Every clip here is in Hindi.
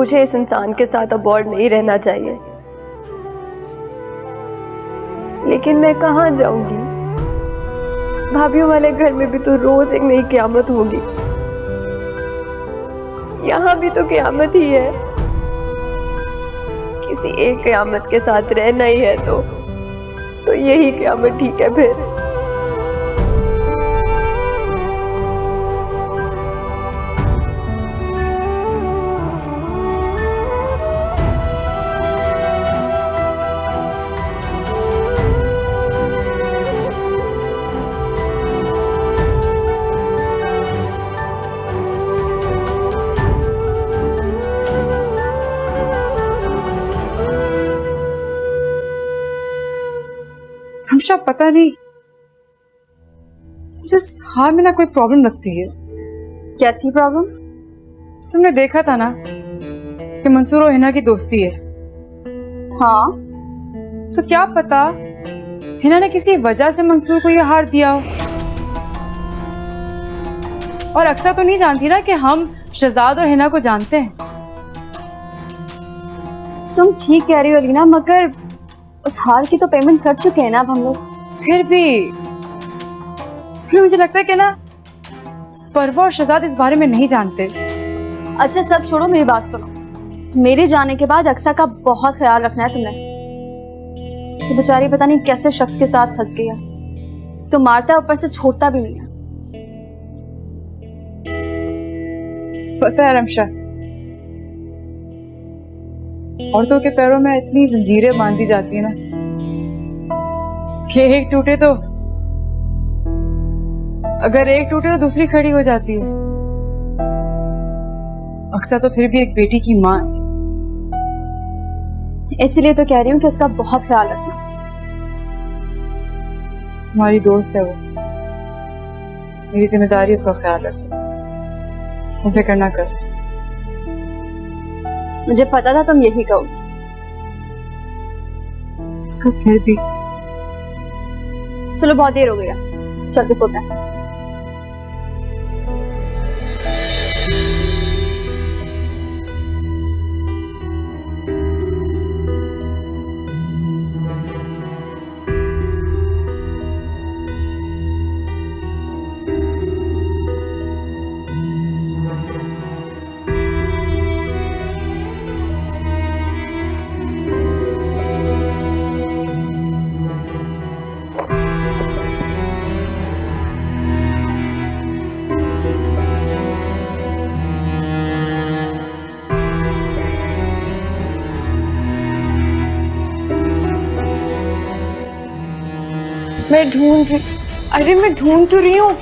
मुझे इस इंसान के साथ अबॉर्ड नहीं रहना चाहिए, लेकिन मैं कहाँ जाऊंगी? भाभीयों वाले घर में भी तो रोज एक नई क़यामत होगी, यहाँ भी तो क़यामत ही है। किसी एक क़यामत के साथ रहना ही है तो यही क़यामत ठीक है फिर। हमशा पता नहीं मुझे इस हार में ना कोई प्रॉब्लम लगती है। कैसी प्रॉब्लम? तुमने देखा था ना कि मंसूर और हिना की दोस्ती है। हाँ, तो क्या पता हिना ने किसी वजह से मंसूर को यह हार दिया हो। और अक्सर तो नहीं जानती ना कि हम शहजाद और हिना को जानते हैं। तुम ठीक कह रही हो लीना, मगर उस हार की तो पेमेंट कर चुके हैं ना अब हम लोग। फिर मुझे लगता है कि ना फरवा और शहजाद इस बारे में नहीं जानते। अच्छा सब छोड़ो, मेरी बात सुनो। मेरे जाने के बाद अक्सा का बहुत ख्याल रखना है तुम्हें। तो बेचारी पता नहीं कैसे शख्स के साथ फंस गई है, तो मारता ऊपर से छोड़ता भी नहीं है। पता है रमशा, औरतों के पैरों में इतनी जंजीरें बांधी जाती है ना कि एक टूटे तो दूसरी खड़ी हो जाती है। अक्सर तो फिर भी एक बेटी की मां है। इसीलिए तो कह रही हूँ कि उसका बहुत ख्याल रखना। तुम्हारी दोस्त है वो, मेरी जिम्मेदारी उसका ख्याल रखना। फिक्र ना कर। मुझे पता था तुम यही कहोगे। फिर भी चलो बहुत देर हो गई है, चल के सोते हैं। मैं ढूंढ तो रही हूँ।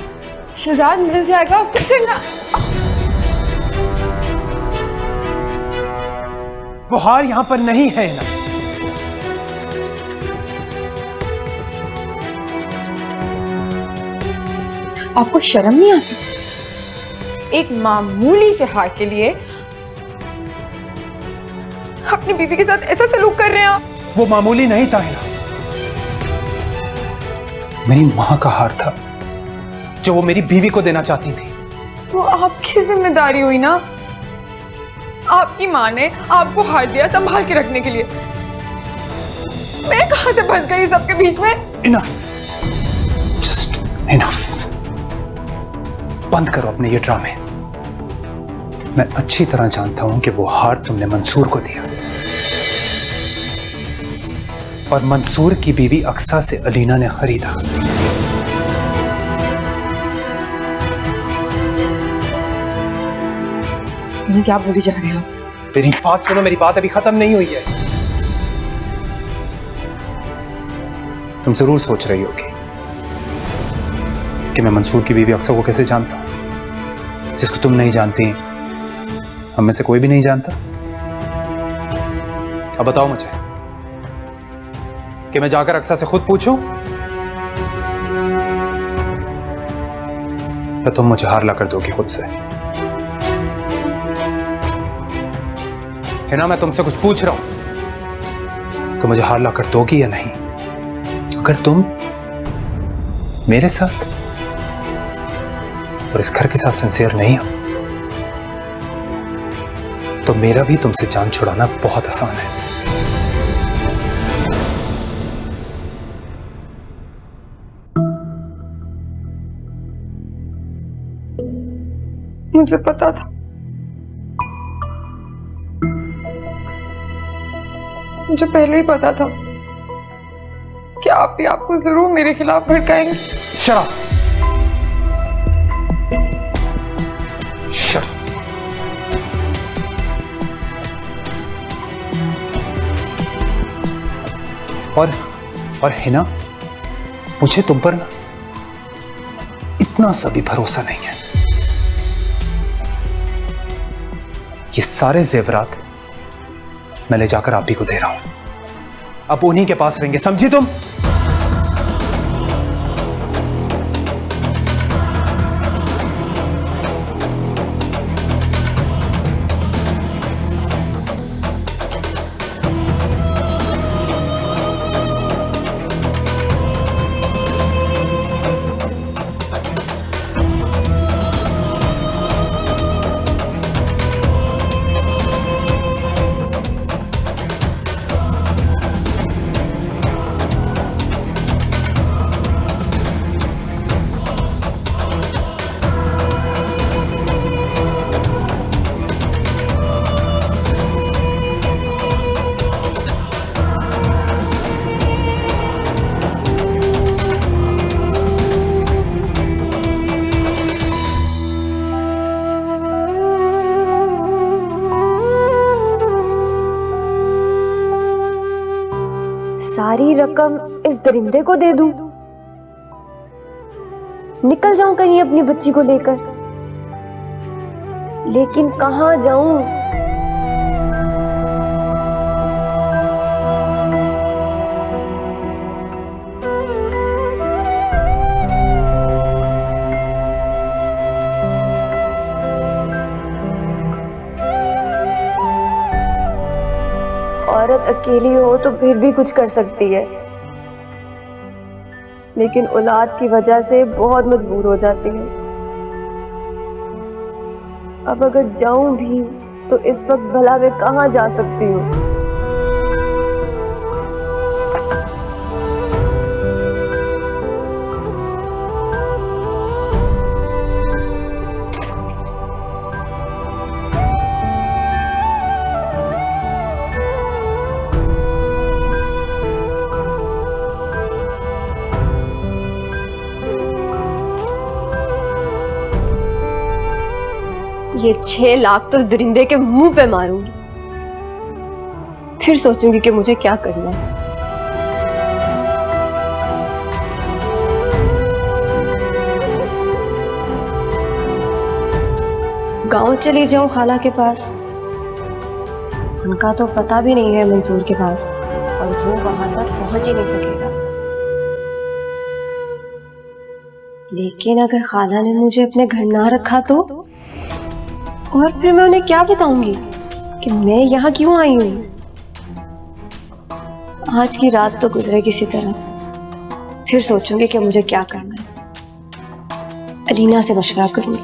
शहजाद मिल जाएगा, फिक्र ना। वो हार यहां पर नहीं है ना। आपको शर्म नहीं आती? एक मामूली से हार के लिए अपनी बीवी के साथ ऐसा सलूक कर रहे हैं आप। वो मामूली नहीं था हिना, मेरी मां का हार था जो वो मेरी बीवी को देना चाहती थी। तो आपकी जिम्मेदारी हुई ना। आपकी मां ने आपको हार दिया संभाल के रखने के लिए। मैं कहां से फंस गई सबके बीच में? Enough, just enough. बंद करो अपने ये ड्रामे। मैं अच्छी तरह जानता हूं कि वो हार तुमने मंसूर को दिया, और मंसूर की बीवी अक्सा से अलीना ने खरीदा। तुम क्या बोली जा रहे हो? मेरी बात सुनो, मेरी बात अभी खत्म नहीं हुई है। तुम जरूर सोच रही होगी कि मैं मंसूर की बीवी अक्सा को कैसे जानता हूं, जिसको तुम नहीं जानती, हम में से कोई भी नहीं जानता। अब बताओ मुझे कि मैं जाकर अक्सा से खुद पूछूं, या तुम मुझे हार ला कर दोगी खुद से? हिना, मैं तुमसे कुछ पूछ रहा हूं, तो मुझे हार ला कर दोगी या नहीं? अगर तुम मेरे साथ और इस घर के साथ सिंसियर नहीं हो, तो तो मेरा भी तुमसे जान छुड़ाना बहुत आसान है। मुझे पता था, मुझे पहले ही पता था कि आप भी आपको जरूर मेरे खिलाफ भड़काएंगे। शराब, शराब। और हिना, मुझे तुम पर ना इतना सा भी भरोसा नहीं है। ये सारे जेवरात मैं ले जाकर आप ही को दे रहा हूं, अब उन्हीं के पास रहेंगे, समझी तुम? सारी रकम इस दरिंदे को दे दूं? निकल जाऊं कहीं अपनी बच्ची को लेकर, लेकिन कहां जाऊं? औरत अकेली हो तो फिर भी कुछ कर सकती है, लेकिन औलाद की वजह से बहुत मजबूर हो जाती है। अब अगर जाऊं भी तो इस वक्त भला मैं कहां जा सकती हूँ? ये 6 लाख तो इस दरिंदे के मुंह पे मारूंगी, फिर सोचूंगी कि मुझे क्या करना है। गांव चली जाऊं खाला के पास, उनका तो पता भी नहीं है मंसूर के पास, और वो वहां तक पहुंच ही नहीं सकेगा। लेकिन अगर खाला ने मुझे अपने घर ना रखा तो, और फिर मैं उन्हें क्या बताऊंगी कि मैं यहाँ क्यों आई हूँ? आज की रात तो गुजरे किसी तरह, फिर सोचूंगी कि मुझे क्या करना है। अलीना से मशवरा करूंगी।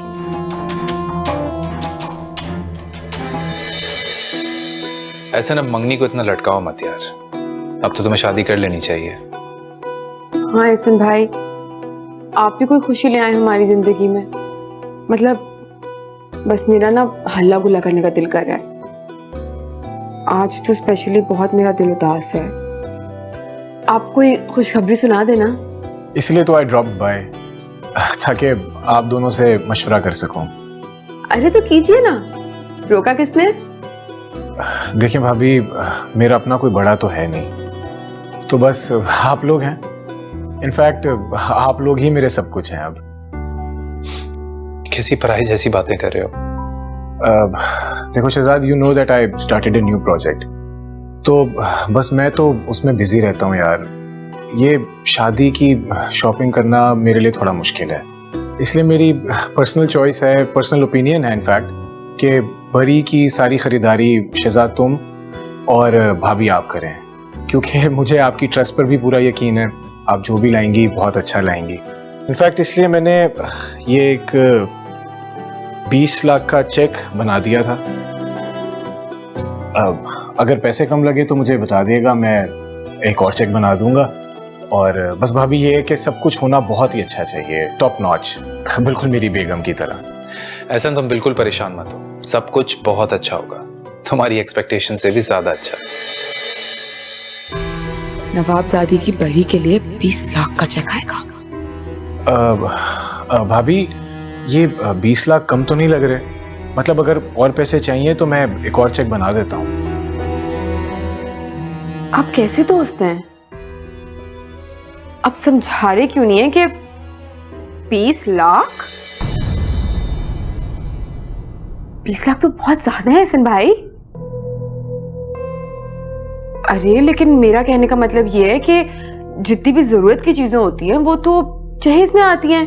ऐसे ना मंगनी को इतना लटकाओ मत यार, अब तो तुम्हें शादी कर लेनी चाहिए। हाँ एहसन भाई, आप भी कोई खुशी ले आए हमारी जिंदगी में। मतलब बस मेरा ना हल्ला गुल्ला करने का दिल कर रहा है। आज तो स्पेशली बहुत मेरा दिल उदास है। आप कोई खुशखबरी सुना देना। इसलिए तो आई ड्रॉप बाय, ताकि आप दोनों से मशवरा कर सकूं। अरे तो कीजिए ना, रोका किसने? देखिए भाभी, मेरा अपना कोई बड़ा तो है नहीं, तो बस आप लोग हैं। इनफैक्ट आप लोग ही मेरे सब कुछ हैं। अब कैसी पराई जैसी बातें कर रहे हो? देखो Shahzad, you know that I started a new project, तो बस मैं तो उसमें बिजी रहता हूँ यार। ये शादी की शॉपिंग करना मेरे लिए थोड़ा मुश्किल है, इसलिए मेरी पर्सनल चॉइस है, पर्सनल ओपिनियन है इनफैक्ट, कि बरी की सारी खरीदारी शहजाद तुम और भाभी आप करें, क्योंकि मुझे आपकी ट्रस्ट पर भी पूरा यकीन है। आप जो भी लाएंगी बहुत अच्छा लाएंगी। इनफैक्ट इसलिए मैंने ये एक 20 लाख का चेक बना दिया था, अगर पैसे कम लगे तो मुझे बता दिएगा, मैं एक और चेक बना दूंगा। और बस भाभी ये है कि सब कुछ होना बहुत ही अच्छा चाहिए, टॉप नॉच, बिल्कुल मेरी बेगम की तरह। ऐसा तुम बिल्कुल परेशान मत हो, सब कुछ बहुत अच्छा होगा, तुम्हारी एक्सपेक्टेशन से भी ज्यादा अच्छा। नवाबजादी की बड़ी के लिए 20 लाख का चेक आएगा। भाभी ये 20 लाख कम तो नहीं लग रहे? मतलब अगर और पैसे चाहिए तो मैं एक और चेक बना देता हूँ। आप कैसे दोस्त हैं? आप समझा रहे क्यों नहीं है कि 20 लाख? 20 लाख तो बहुत ज्यादा है हसन भाई। अरे लेकिन मेरा कहने का मतलब ये है कि जितनी भी जरूरत की चीजें होती हैं वो तो जहेज में आती हैं,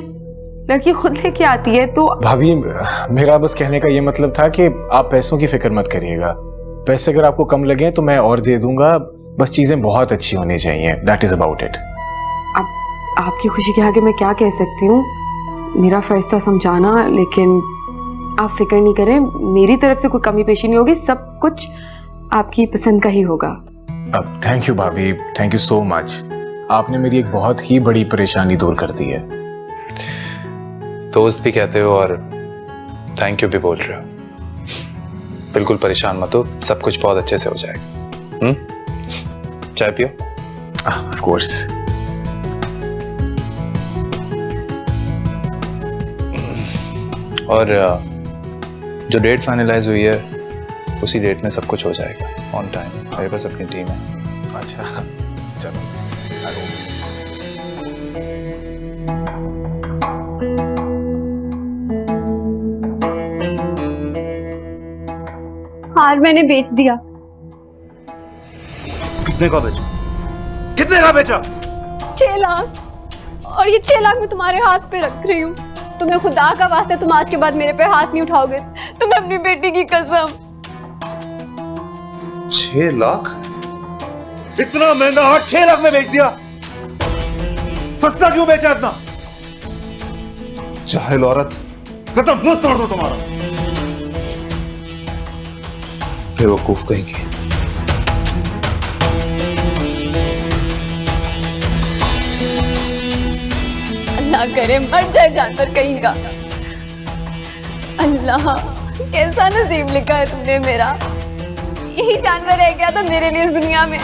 लड़की खुद लेके आती है। तो भाभी मेरा बस कहने का ये मतलब था कि आप पैसों की फिक्र मत करिएगा, पैसे अगर आपको कम लगे तो मैं और दे दूंगा, बस चीजें बहुत अच्छी होनी चाहिए, दैट इज अबाउट इट। अब आपकी खुशी के आगे मैं क्या कह सकती हूँ, मेरा फर्ज था समझाना, लेकिन आप फिक्र नहीं करें, मेरी तरफ से कोई कमी पेशी नहीं होगी, सब कुछ आपकी पसंद का ही होगा। थैंक यू भाभी, थैंक यू सो मच, आपने मेरी एक बहुत ही बड़ी परेशानी दूर कर दी है। दोस्त भी कहते हो और थैंक यू भी बोल रहे हो, बिल्कुल परेशान मत हो, सब कुछ बहुत अच्छे से हो जाएगा। चाय पियो। Of course. और जो डेट फाइनलाइज हुई है उसी डेट में सब कुछ हो जाएगा ऑन टाइम, मेरे पास अपनी टीम है। अच्छा चलो। हार मैंने बेच दिया। कितने का बेचा? कितने का बेचा? 6 लाख, और ये 6 लाख मैं तुम्हारे हाथ पे रख रही हूँ। तुम्हें खुदा का वास्ता तुम आज के बाद मेरे पे हाथ नहीं उठाओगे, तुम्हें अपनी बेटी की कसम। 6 लाख? इतना महंगा हार 6 लाख में बेच दिया? सस्ता क्यों बेचा इतना? जाहिल औरत, खत्म, मुंह तोड़ दो तुम्हारा। बेवकूफ कहेंगे। अल्लाह करे मर जाए जानवर कहीं का। अल्लाह कैसा नसीब लिखा है तुमने मेरा, यही जानवर रह गया था मेरे लिए इस दुनिया में।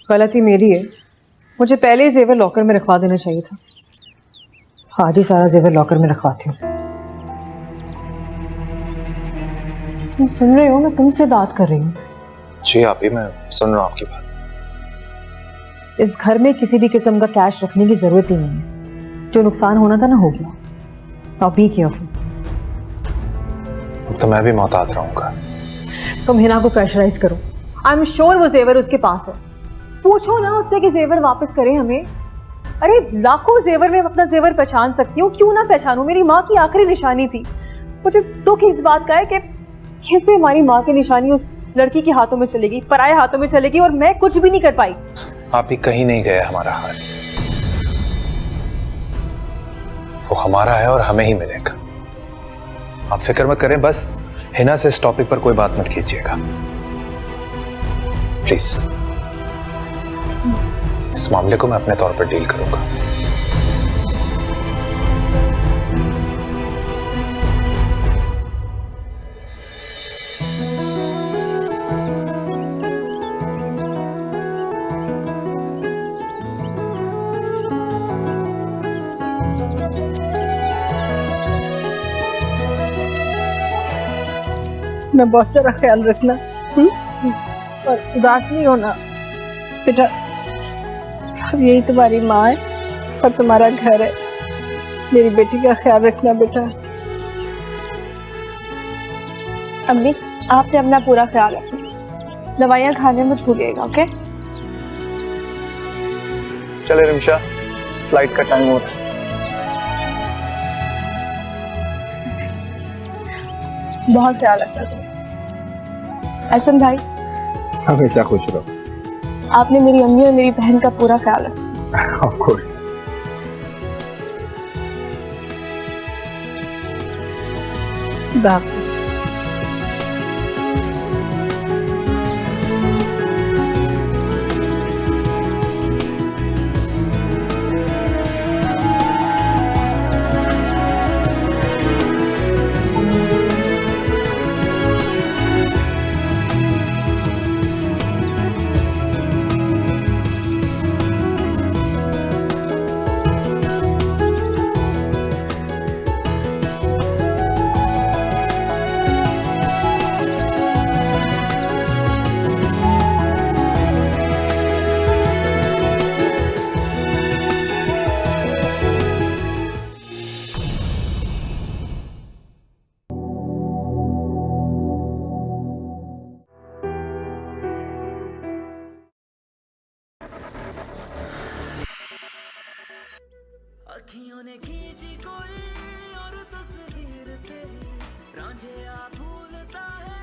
गलती मेरी है, मुझे पहले ही जेवर लॉकर में रखवा देना चाहिए था। आज ही सारा जेवर लॉकर में रखवाती हूँ। तुम सुन रहे हो, मैं तुमसे बात कर रही हूँ। जी आप ही, मैं सुन रहा हूँ आपकी बात। इस घर में किसी भी किस्म का कैश रखने की जरूरत ही नहीं है, जो नुकसान होना था ना हो गया। Now be careful. तो मैं भी मोहतात रहूंगा। तुम हिना को प्रेशराइज करो, आई एम श्योर वो जेवर उसके पास है। पूछो ना उससे कि जेवर वापस करें हमें। अरे लाखों जेवर में अपना जेवर पहचान सकती हूँ, क्यों ना पहचानूं? मेरी माँ की आखिरी निशानी थी। मुझे दुख इस बात का है कि कैसे हमारी माँ की निशानी उस लड़की के हाथों में चलेगी, पराये हाथों में चलेगी, और मैं कुछ भी नहीं कर पाई। आप ही कहीं नहीं गए हमारा हार, वो हमारा है और हमें ही मिलेगा। आप फिक्र मत करें, बस हिना से इस टॉपिक पर कोई बात मत कीजिएगा प्लीज। इस मामले को मैं अपने तौर पर डील करूंगा। मैं बहुत सारा ख्याल रखना और उदास नहीं होना बेटा। अब यही तुम्हारी माँ है और तुम्हारा घर है। मेरी बेटी का ख्याल रखना बेटा। अम्मी आपने अपना पूरा ख्याल रखना, दवाइयाँ खाने मत भूलिएगा, ओके? चले रिमशा, फ्लाइट का टाइम हो रहा है। बहुत ख्याल रखना तुम। हसन भाई हमेशा खुश रहो। आपने मेरी अम्मी और मेरी बहन का पूरा ख्याल रखा। Of course. खुदा हाफिज। अखियों ने खींची कोई और तस्वीर तेरी, रांझे आ भूलता है